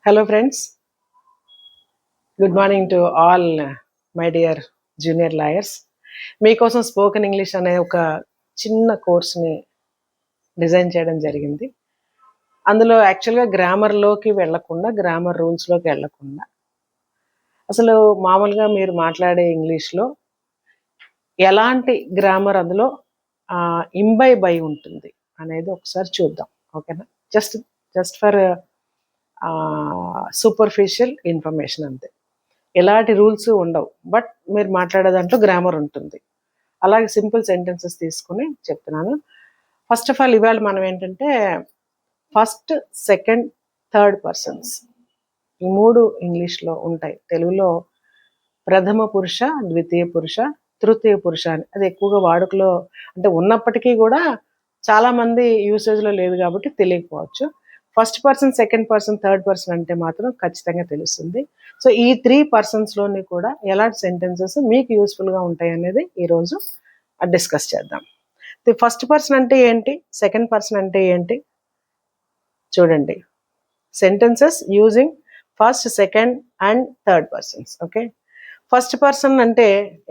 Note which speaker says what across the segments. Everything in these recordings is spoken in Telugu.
Speaker 1: Hello friends, good morning to all my dear junior liars. మీకోసం స్పోకెన్ ఇంగ్లీష్ అనే ఒక చిన్న కోర్స్ని డిజైన్ చేయడం జరిగింది. అందులో యాక్చువల్గా గ్రామర్లోకి వెళ్లకుండా, గ్రామర్ రూల్స్లోకి వెళ్లకుండా అసలు మామూలుగా మీరు మాట్లాడే ఇంగ్లీష్లో ఎలాంటి గ్రామర్ అందులో ఇంబైబ్ అయి ఉంటుంది అనేది ఒకసారి చూద్దాం. ఓకేనా? జస్ట్ ఫర్ సూపర్ఫిషియల్ ఇన్ఫర్మేషన్ అంతే. ఎలాంటి రూల్స్ ఉండవు, బట్ మీరు మాట్లాడే దాంట్లో గ్రామర్ ఉంటుంది. అలాగే సింపుల్ సెంటెన్సెస్ తీసుకుని చెప్తున్నాను. ఫస్ట్ ఆఫ్ ఆల్ ఇవాళ మనం ఏంటంటే ఫస్ట్, సెకండ్, థర్డ్ పర్సన్స్ ఈ మూడు ఇంగ్లీష్లో ఉంటాయి. తెలుగులో ప్రథమ పురుష, ద్వితీయ పురుష, తృతీయ పురుష అని అది ఎక్కువగా వాడుకలో అంటే ఉన్నప్పటికీ కూడా చాలామంది యూసేజ్లో లేదు కాబట్టి తెలియకపోవచ్చు. First person, second person, third person అంటే మాత్రం ఖచ్చితంగా తెలుస్తుంది. సో ఈ 3 పర్సన్స్లోని కూడా ఎలాంటి సెంటెన్సెస్ మీకు యూస్ఫుల్గా ఉంటాయి అనేది ఈరోజు డిస్కస్ చేద్దాం. ఫస్ట్ పర్సన్ అంటే ఏంటి, సెకండ్ పర్సన్ అంటే ఏంటి చూడండి. Sentences using first, second and third persons. Okay, first person అంటే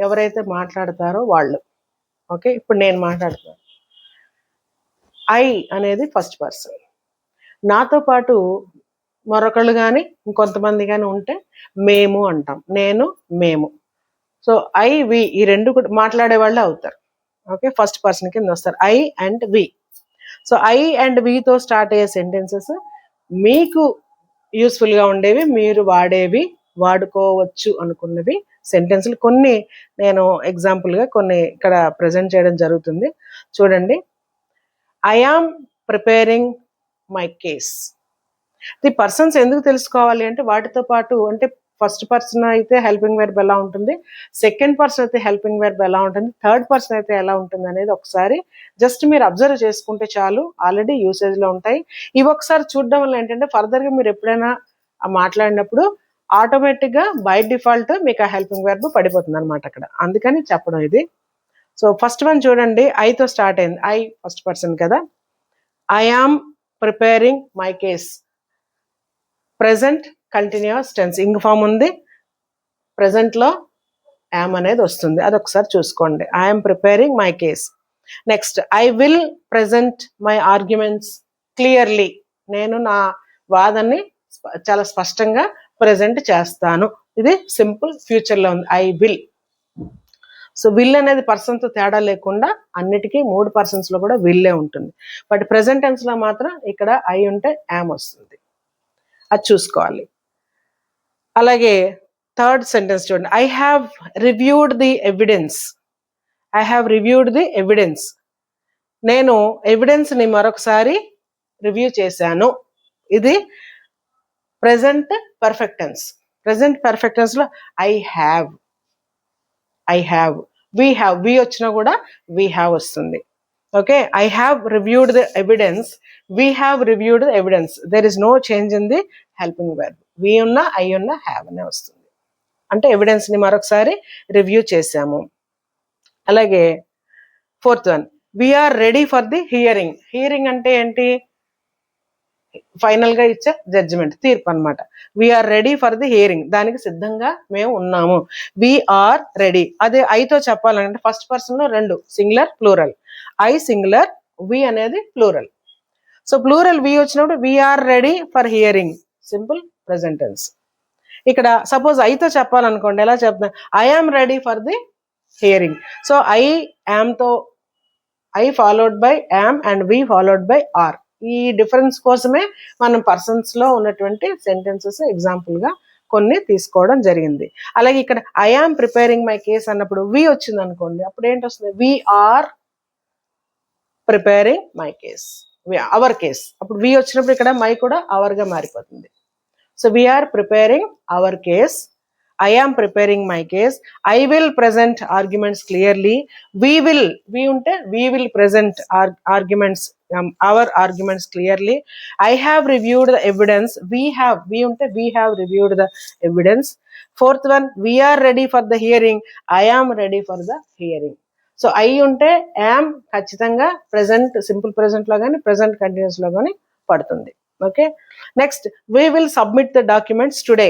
Speaker 1: ఎవరైతే మాట్లాడతారో వాళ్ళు. ఓకే, ఇప్పుడు నేను మాట్లాడుతున్నాను. ఐ అనేది ఫస్ట్ పర్సన్. నాతో పాటు మరొకళ్ళు కానీ ఇంకొంతమంది కానీ ఉంటే మేము అంటాం. నేను, మేము. సో ఐ, వి ఈ రెండు కూడా మాట్లాడే వాళ్ళే అవుతారు. ఓకే, ఫస్ట్ పర్సన్ కింద వస్తారు I and we. So I and వితో స్టార్ట్ అయ్యే సెంటెన్సెస్ మీకు యూస్ఫుల్గా ఉండేవి, మీరు వాడుకోవచ్చు అనుకున్నవి సెంటెన్సులు కొన్ని నేను ఎగ్జాంపుల్గా కొన్ని ఇక్కడ ప్రజెంట్ చేయడం జరుగుతుంది. చూడండి. I am preparing my case. The persons ఎందుకు తెలుసుకోవాలి అంటే వాటితో పాటు అంటే ఫస్ట్ పర్సన్ అయితే హెల్పింగ్ వెర్బ్ ఎలా ఉంటుంది, సెకండ్ పర్సన్ అయితే హెల్పింగ్ వెర్బ్ ఎలా ఉంటుంది, థర్డ్ పర్సన్ అయితే ఎలా ఉంటుంది అనేది ఒకసారి జస్ట్ మీరు అబ్జర్వ్ చేసుకుంటే చాలు. ఆల్రెడీ యూసేజ్లో ఉంటాయి. ఇవి ఒకసారి చూడడం వల్ల ఏంటంటే ఫర్దర్గా మీరు ఎప్పుడైనా మాట్లాడినప్పుడు ఆటోమేటిక్గా బై డిఫాల్ట్ మీకు ఆ హెల్పింగ్ వెర్బ్ పడిపోతుంది అనమాట అక్కడ. అందుకని చెప్పడం ఇది. సో ఫస్ట్ వన్ చూడండి, ఐతో స్టార్ట్ అయింది. ఐ ఫస్ట్ పర్సన్ కదా. I am preparing my case. Present continuous tense, ing form ఉంది, ప్రెజెంట్లో యామ్ అనేది వస్తుంది. అది ఒకసారి చూసుకోండి. I am preparing my case. Next, I will present my arguments clearly. నేను నా వాదనని చాలా స్పష్టంగా ప్రెజెంట్ చేస్తాను. ఇది సింపుల్ ఫ్యూచర్లో ఉంది. I will. సో విల్ అనేది పర్సన్తో తేడా లేకుండా అన్నిటికీ 3 పర్సన్స్లో కూడా విల్లే ఉంటుంది. బట్ ప్రెజెంట్ టెన్స్లో మాత్రం ఇక్కడ ఐ ఉంటే యామ్ వస్తుంది. అది చూసుకోవాలి. అలాగే థర్డ్ సెంటెన్స్ చూడండి. I have reviewed the evidence. I have reviewed the evidence. నేను ఎవిడెన్స్ని మరొకసారి రివ్యూ చేశాను. ఇది present perfect tense. Present perfect టెన్స్లో ఐ హ్యావ్, వి వచ్చినా కూడా వి హ్యావ్ వస్తుంది. Okay, I have reviewed the evidence, we have reviewed the evidence. There is no change in the helping verb. We ఉన్న, ఐ ఉన్న, హ్యావ్ అనే వస్తుంది. అంటే ఎవిడెన్స్ని మరొకసారి రివ్యూ చేశాము. అలాగే fourth one, we're ready for the hearing. Hearing అంటే ఏంటి? ఫైనల్గా ఇచ్చే జడ్జిమెంట్, తీర్పు అనమాట. We're ready for the hearing, దానికి సిద్ధంగా మేము ఉన్నాము. We're ready. అదే ఐతో చెప్పాలంటే ఫస్ట్ పర్సన్లో 2 singular, plural. I singular, we అనేది ప్లూరల్. సో ప్లూరల్ వి వచ్చినప్పుడు we're ready for hearing, simple present tense. ఇక్కడ సపోజ్ ఐతో చెప్పాలనుకోండి, ఎలా చెప్తాను? I am ready for the hearing. So I యామ్తో I followed by am and we followed by are. ఈ డిఫరెన్స్ కోసమే మనం పర్సన్స్లో ఉన్నటువంటి సెంటెన్సెస్ ఎగ్జాంపుల్గా కొన్ని తీసుకోవడం జరిగింది. అలాగే ఇక్కడ I am preparing my case అన్నప్పుడు వి వచ్చింది అనుకోండి, అప్పుడు ఏంటి వస్తుంది? We're preparing my case, our case. అప్పుడు వి వచ్చినప్పుడు ఇక్కడ మై కూడా అవర్గా మారిపోతుంది. So we're preparing our case, I am preparing my case, I will present arguments clearly, we ఉంటే we will present arguments, our arguments clearly, I have reviewed the evidence, we ఉంటే we have reviewed the evidence. Fourth one, we're ready for the hearing, I am ready for the hearing. So I ఉంటే యామ్ ఖచ్చితంగా ప్రెజెంట్ సింపుల్ ప్రెజెంట్లో కానీ ప్రెజెంట్ కంటిన్యూస్లో కానీ పడుతుంది. Okay, next we will submit the documents today.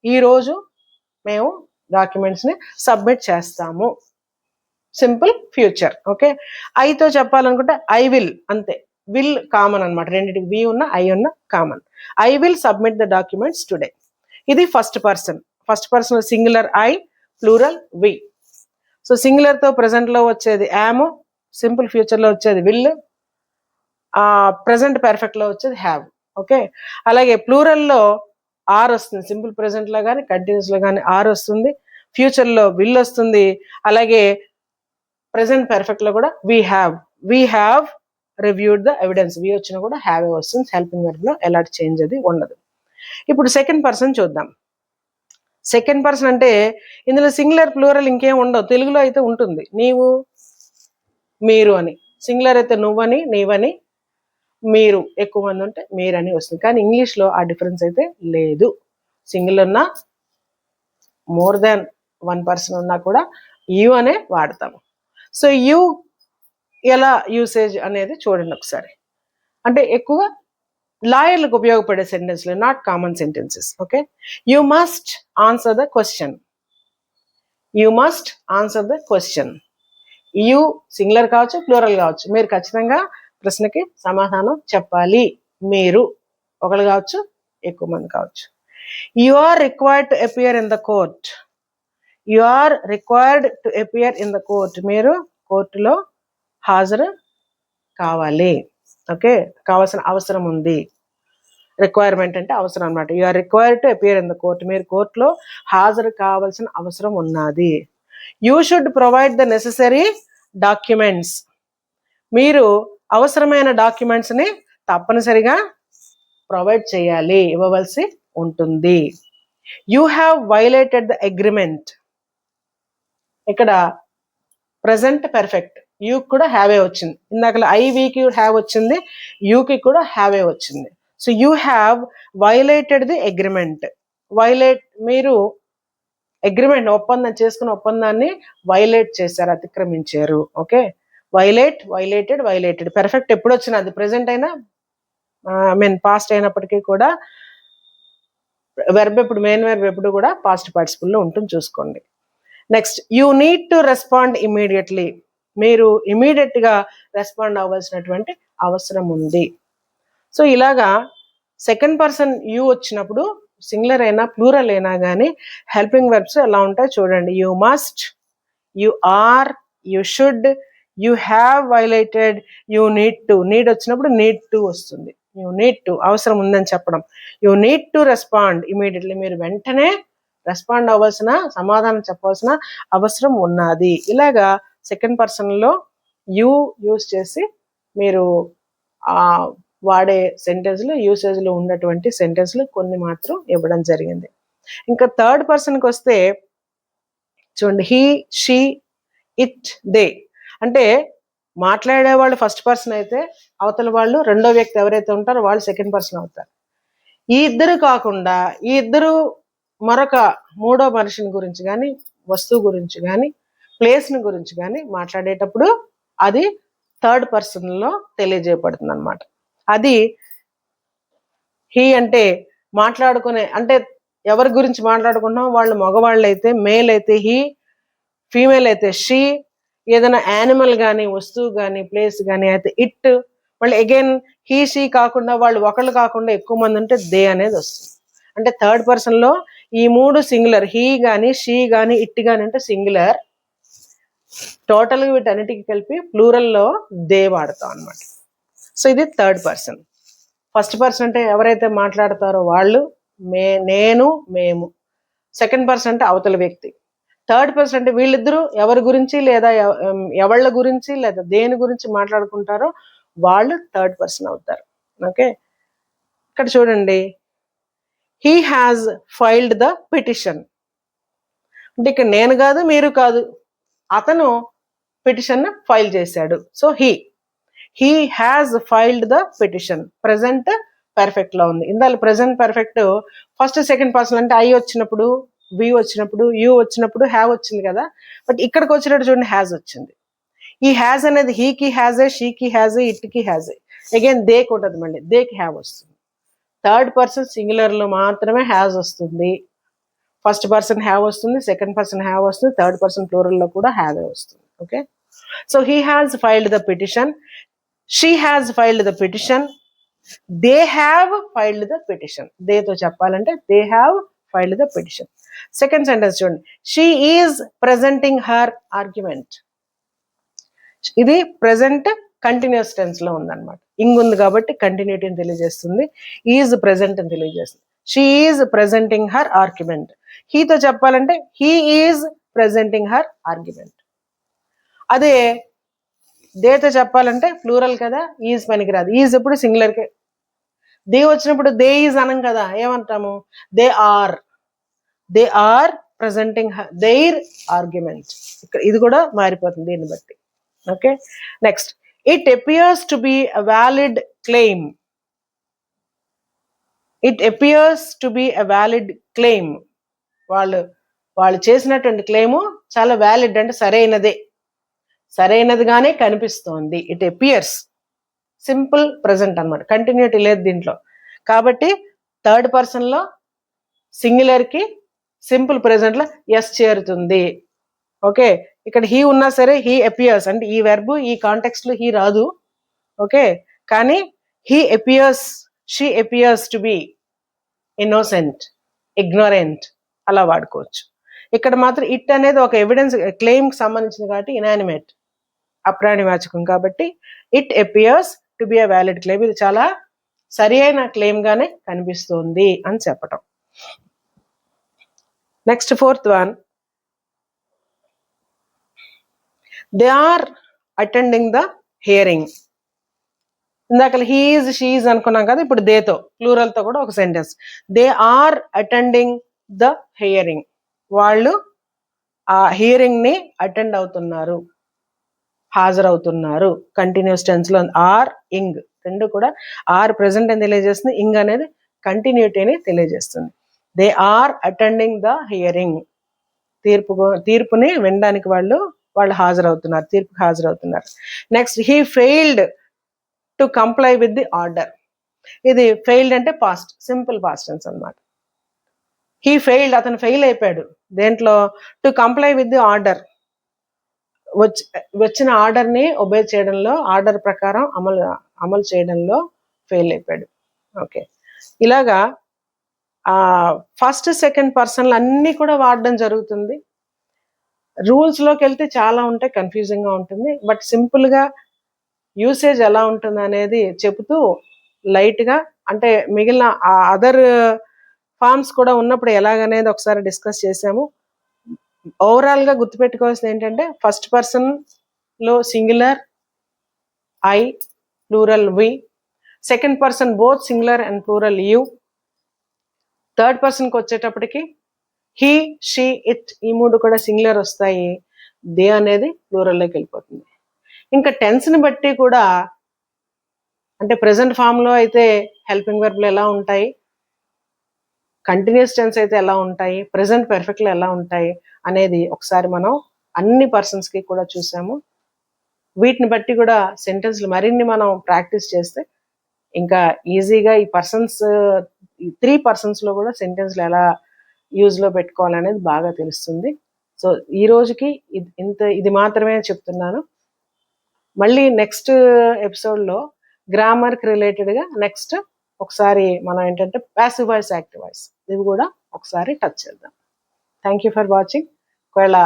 Speaker 1: ఈరోజు మేము డాక్యుమెంట్స్ని సబ్మిట్ చేస్తాము. Simple future. ఓకే, ఐతో చెప్పాలనుకుంటే ఐ విల్, అంతే. విల్ కామన్ అనమాట, రెండింటికి వి ఉన్న ఐ ఉన్న common. I will submit the documents today. ఇది first person. First person singular I, plural we. So సింగులర్తో ప్రెసెంట్లో వచ్చేది యామ్, సింపుల్ ఫ్యూచర్లో వచ్చేది విల్, ప్రెసెంట్ పర్ఫెక్ట్లో వచ్చేది హ్యావ్. ఓకే, అలాగే ప్లూరల్లో ఆర్ వస్తుంది, సింపుల్ ప్రెసెంట్లో కానీ కంటిన్యూస్లో కానీ ఆర్ వస్తుంది, ఫ్యూచర్లో విల్ వస్తుంది, అలాగే ప్రెసెంట్ పర్ఫెక్ట్లో కూడా we have reviewed the evidence. We వచ్చినా కూడా హ్యావ్ ఏ వస్తుంది. హెల్పింగ్ వర్బ్లో ఎలాంటి చేంజ్ అది ఉండదు. ఇప్పుడు సెకండ్ పర్సన్ చూద్దాం. సెకండ్ పర్సన్ అంటే ఇందులో సింగులర్ ప్లూరల్ ఇంకేం ఉండవు. తెలుగులో అయితే ఉంటుంది నీవు మీరు అని, సింగులర్ అయితే నువ్వని నీవని, మీరు ఎక్కువ మంది ఉంటే మీరని వస్తుంది. కానీ ఇంగ్లీష్లో ఆ డిఫరెన్స్ అయితే లేదు. సింగిల్ ఉన్నా మోర్ దాన్ వన్ పర్సన్ ఉన్నా కూడా యూ అనే వాడతాము. సో యూ ఎలా యూసేజ్ అనేది చూడండి ఒకసారి. అంటే ఎక్కువ లాయర్లకు ఉపయోగపడే సెంటెన్స్లు, not common sentences. Okay, you must answer the question. You must answer the question. You singular కావచ్చు, ప్లూరల్ కావచ్చు, మీరు ఖచ్చితంగా ప్రశ్నకి సమాధానం చెప్పాలి. మీరు ఒకరు కావచ్చు, ఎక్కువ మంది కావచ్చు. You are required to appear in the court. You are required to appear in the court. మీరు కోర్టులో హాజరు కావాలి. ఓకే, కావాల్సిన అవసరం ఉంది. రిక్వైర్మెంట్ అంటే అవసరం అనమాట. You are required to appear in the court. మీరు కోర్టులో హాజరు కావాల్సిన అవసరం ఉన్నది. You should provide the necessary documents. మీరు అవసరమైన డాక్యుమెంట్స్ని తప్పనిసరిగా ప్రొవైడ్ చేయాలి, ఇవ్వవలసి ఉంటుంది. You have violated the agreement. ఇక్కడ ప్రజెంట్ పర్ఫెక్ట్, యూకి కూడా హ్యావ్ ఏ వచ్చింది. ఇందాక ఐవికి హ్యావ్ వచ్చింది, యూకి కూడా హ్యావ్ ఏ వచ్చింది. So you have violated the agreement. Violate, మీరు అగ్రిమెంట్ ఒప్పందం చేసుకున్న ఒప్పందాన్ని వైలేట్ చేశారు, అతిక్రమించారు. Okay, violated. పర్ఫెక్ట్ ఎప్పుడు వచ్చినా అది ప్రెసెంట్ అయినా పాస్ట్ అయినప్పటికీ కూడా వెర్బ్ ఎప్పుడు, మెయిన్ వెర్బ్ ఎప్పుడు కూడా పాస్ట్ పార్టిసిపుల్లో ఉంటుంది, చూసుకోండి. Next, you need to respond immediately. మీరు ఇమీడియట్గా రెస్పాండ్ అవ్వాల్సినటువంటి అవసరం ఉంది. సో ఇలాగా సెకండ్ పర్సన్ యూ వచ్చినప్పుడు సింగులర్ అయినా ప్లూరల్ అయినా కానీ హెల్పింగ్ వెర్బ్స్ ఎలా ఉంటాయి చూడండి. You must, you are, you should, you have violated, you need to. Need వచ్చినప్పుడు నీడ్ టు వస్తుంది. యూ నీడ్ టు, అవసరం ఉందని చెప్పడం. You need to respond immediately. మీరు వెంటనే రెస్పాండ్ అవ్వాల్సిన, సమాధానం చెప్పవలసిన అవసరం ఉన్నది. ఇలాగా సెకండ్ పర్సన్లో యూ యూస్ చేసి మీరు వాడే సెంటెన్స్లు, యూసేజ్లో ఉన్నటువంటి సెంటెన్స్లు కొన్ని మాత్రం ఇవ్వడం జరిగింది. ఇంకా థర్డ్ పర్సన్కి వస్తే చూడండి, హీ, షీ, ఇట్, దే. అంటే మాట్లాడేవాళ్ళు ఫస్ట్ పర్సన్ అయితే అవతల వాళ్ళు రెండో వ్యక్తి ఎవరైతే ఉంటారో వాళ్ళు సెకండ్ పర్సన్ అవుతారు. ఈ ఇద్దరు కాకుండా ఈ ఇద్దరు మరొక మూడో మనిషిని గురించి కానీ, వస్తువు గురించి కానీ, ప్లేస్ని గురించి కానీ మాట్లాడేటప్పుడు అది థర్డ్ పర్సన్లో తెలియజేయబడుతుంది అనమాట. అది హీ అంటే మాట్లాడుకునే, అంటే ఎవరి గురించి మాట్లాడుకుంటున్నాం, వాళ్ళు మగవాళ్ళు అయితే మేల్ అయితే హీ, ఫీమేల్ అయితే షీ, ఏదైనా యానిమల్ కానీ, వస్తువు కానీ, ప్లేస్ కానీ అయితే ఇట్. మళ్ళీ అగైన్ హీ, షీ కాకుండా వాళ్ళు ఒకళ్ళు కాకుండా ఎక్కువ మంది ఉంటే దే అనేది వస్తుంది. అంటే థర్డ్ పర్సన్లో ఈ మూడు సింగులర్, హీ కానీ, షీ కానీ, ఇట్ కానీ అంటే సింగులర్. టోటల్గా వీటన్నిటికి కలిపి ప్లూరల్లో దే వాడతాం అనమాట. సో ఇది థర్డ్ పర్సన్. ఫస్ట్ పర్సన్ అంటే ఎవరైతే మాట్లాడతారో వాళ్ళు, నేను, మేము. సెకండ్ పర్సన్ అంటే అవతల వ్యక్తి. థర్డ్ పర్సన్ అంటే వీళ్ళిద్దరూ ఎవరి గురించి లేదా ఎవళ్ళ గురించి లేదా దేని గురించి మాట్లాడుకుంటారో వాళ్ళు థర్డ్ పర్సన్ అవుతారు. ఓకే, ఇక్కడ చూడండి, he has filed the petition. అంటే ఇక్కడ నేను కాదు, మీరు కాదు, అతను పిటిషన్ ఫైల్ చేశాడు. So he has filed the petition. Present perfect లో ఉంది. ఇందాక present perfect first second person అంటే ఐ వచ్చినప్పుడు, వి వచ్చినప్పుడు, యూ వచ్చినప్పుడు హ్యావ్ వచ్చింది కదా. బట్ ఇక్కడికి వచ్చినట్టు చూడండి, హ్యాజ్ వచ్చింది. ఈ హ్యాజ్ అనేది హీకి హ్యాజ్ ఏ, షీకి హ్యాజ్ ఏ, ఇట్కి హ్యాజ్ ఏ. అగైన్ దేకి ఉంటుంది, మళ్ళీ దేకి హ్యావ్ వస్తుంది. థర్డ్ పర్సన్ సింగులర్లో మాత్రమే హ్యాస్ వస్తుంది. ఫస్ట్ పర్సన్ హ్యావ్ వస్తుంది, సెకండ్ పర్సన్ హ్యావ్ వస్తుంది, థర్డ్ పర్సన్ ప్లూరల్లో కూడా హ్యావే వస్తుంది. Okay, so he has filed the petition, she has filed the petition, they have filed the petition. దేతో చెప్పాలంటే they have filed the petition. Second sentence చూడండి, she is presenting her argument. ఇది ప్రెజెంట్ కంటిన్యూస్ టెన్స్ లో ఉందన్నమాట. ఇంగ్ ఉంది కాబట్టి కంటిన్యూటీని తెలియజేస్తుంది, ఈజ్ ప్రెజెంట్ అని తెలియజేస్తుంది. She is presenting her argument. హీతో చెప్పాలంటే he is presenting her argument. అదే దేతో చెప్పాలంటే ప్లూరల్ కదా, ఈజ్ పనికిరాదు. ఈజ్ ఎప్పుడు సింగులర్కే. దే వచ్చినప్పుడు దే ఈజ్ అనం కదా, ఏమంటాము? They are presenting their argument. ఇక్కడ ఇది కూడా మారిపోతుంది దీన్ని బట్టి. Okay, next, it appears to be a valid claim. It appears to be a valid claim. వాళ్ళు చేసినటువంటి క్లెయిము చాలా వ్యాలిడ్, అంటే సరైనదిగానే కనిపిస్తోంది. ఇట్ అపియర్స్, సింపుల్ ప్రెజెంట్ అనమాట, కంటిన్యూటీ లేదు దీంట్లో. కాబట్టి థర్డ్ పర్సన్లో సింగులర్కి సింపుల్ ప్రెజెంట్లో ఎస్ చేరుతుంది. ఓకే, ఇక్కడ హీ ఉన్నా సరే హీ అపియర్స్, అంటే ఈ వెర్బ్ ఈ కాంటెక్స్ట్లో హీ రాదు. ఓకే, కానీ he appears, she appears to B innocent, ignorant అలా వాడుకోవచ్చు. ఇక్కడ మాత్రం ఇట్ అనేది ఒక ఎవిడెన్స్ క్లెయిమ్కి సంబంధించింది కాబట్టి ఇనానిమేట్, అప్రాణివాచకం కాబట్టి it appears to be a valid claim. ఇది చాలా సరి అయిన క్లెయిమ్ గానే కనిపిస్తుంది అని చెప్పటం. Next fourth one, they are attending the hearing. ఇందాక హీఈజ్ షీఈజ్ అనుకున్నాం కదా, ఇప్పుడు దేతో ప్లూరల్తో కూడా ఒక sentence. They are attending the hearing. వాళ్ళు ఆ హియరింగ్ ని అటెండ్ అవుతున్నారు, హాజరవుతున్నారు. కంటిన్యూస్ టెన్స్ లో ఆర్ ఇంగ్ రెండు కూడా, ఆర్ ప్రెసెంట్ అని తెలియజేస్తుంది, ఇంగ్ అనేది కంటిన్యూటీని తెలియజేస్తుంది. They are attending the hearing. తీర్పుని వినడానికి వాళ్ళు హాజరవుతున్నారు, తీర్పుకి హాజరవుతున్నారు. Next, he failed to comply with the order. ఇది ఫెయిల్డ్ అంటే పాస్ట్, సింపుల్ పాస్ట్ టెన్స్ అన్నమాట. హీ ఫెయిల్డ్, అతను ఫెయిల్ అయిపోయాడు దేంట్లో? To comply with the order. వచ్చిన ఆర్డర్ని ఒబే చేయడంలో, ఆర్డర్ ప్రకారం అమలు చేయడంలో ఫెయిల్ అయిపోయాడు. ఓకే, ఇలాగా ఫస్ట్ సెకండ్ పర్సన్లు అన్నీ కూడా వాడడం జరుగుతుంది. రూల్స్లోకి వెళ్తే చాలా ఉంటాయి, కన్ఫ్యూజింగ్గా ఉంటుంది. బట్ సింపుల్గా యూసేజ్ ఎలా ఉంటుంది అనేది చెబుతూ లైట్గా, అంటే మిగిలిన అదర్ ఫార్మ్స్ కూడా ఉన్నప్పుడు ఎలాగనేది ఒకసారి డిస్కస్ చేసాము. ఓవరాల్గా గుర్తుపెట్టుకోవాల్సింది ఏంటంటే, ఫస్ట్ పర్సన్లో singular I, plural we. Second person both singular and plural you. Third పర్సన్కి వచ్చేటప్పటికి హీ, షీ, ఇట్, ఈ మూడు కూడా సింగులర్ వస్తాయి. దే అనేది ప్లూరల్లోకి వెళ్ళిపోతుంది. ఇంకా టెన్స్ని బట్టి కూడా, అంటే ప్రెసెంట్ ఫామ్లో అయితే హెల్పింగ్ వెర్బ్లు ఎలా ఉంటాయి, కంటిన్యూస్ టెన్స్ అయితే ఎలా ఉంటాయి, ప్రెసెంట్ పర్ఫెక్ట్లో ఎలా ఉంటాయి అనేది ఒకసారి మనం అన్ని పర్సన్స్కి కూడా చూసాము. వీటిని బట్టి కూడా సెంటెన్స్లు మరిన్ని మనం ప్రాక్టీస్ చేస్తే ఇంకా ఈజీగా ఈ పర్సన్స్, ఈ 3 పర్సన్స్లో కూడా సెంటెన్స్లు ఎలా యూజ్లో పెట్టుకోవాలనేది బాగా తెలుస్తుంది. సో ఈ రోజుకి ఇది మాత్రమే చెప్తున్నాను. మళ్ళీ నెక్స్ట్ ఎపిసోడ్లో గ్రామర్కి రిలేటెడ్గా నెక్స్ట్ ఒకసారి మనం ఏంటంటే ప్యాసివ్ వాయిస్, యాక్టివ్ వాయిస్, ఇవి కూడా ఒకసారి టచ్ చేద్దాం. Thank you for watching. ఒకవేళ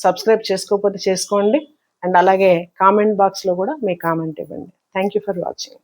Speaker 1: సబ్స్క్రైబ్ చేసుకోకపోతే చేసుకోండి, అండ్ అలాగే కామెంట్ బాక్స్లో కూడా మీ కామెంట్ ఇవ్వండి. Thank you for watching.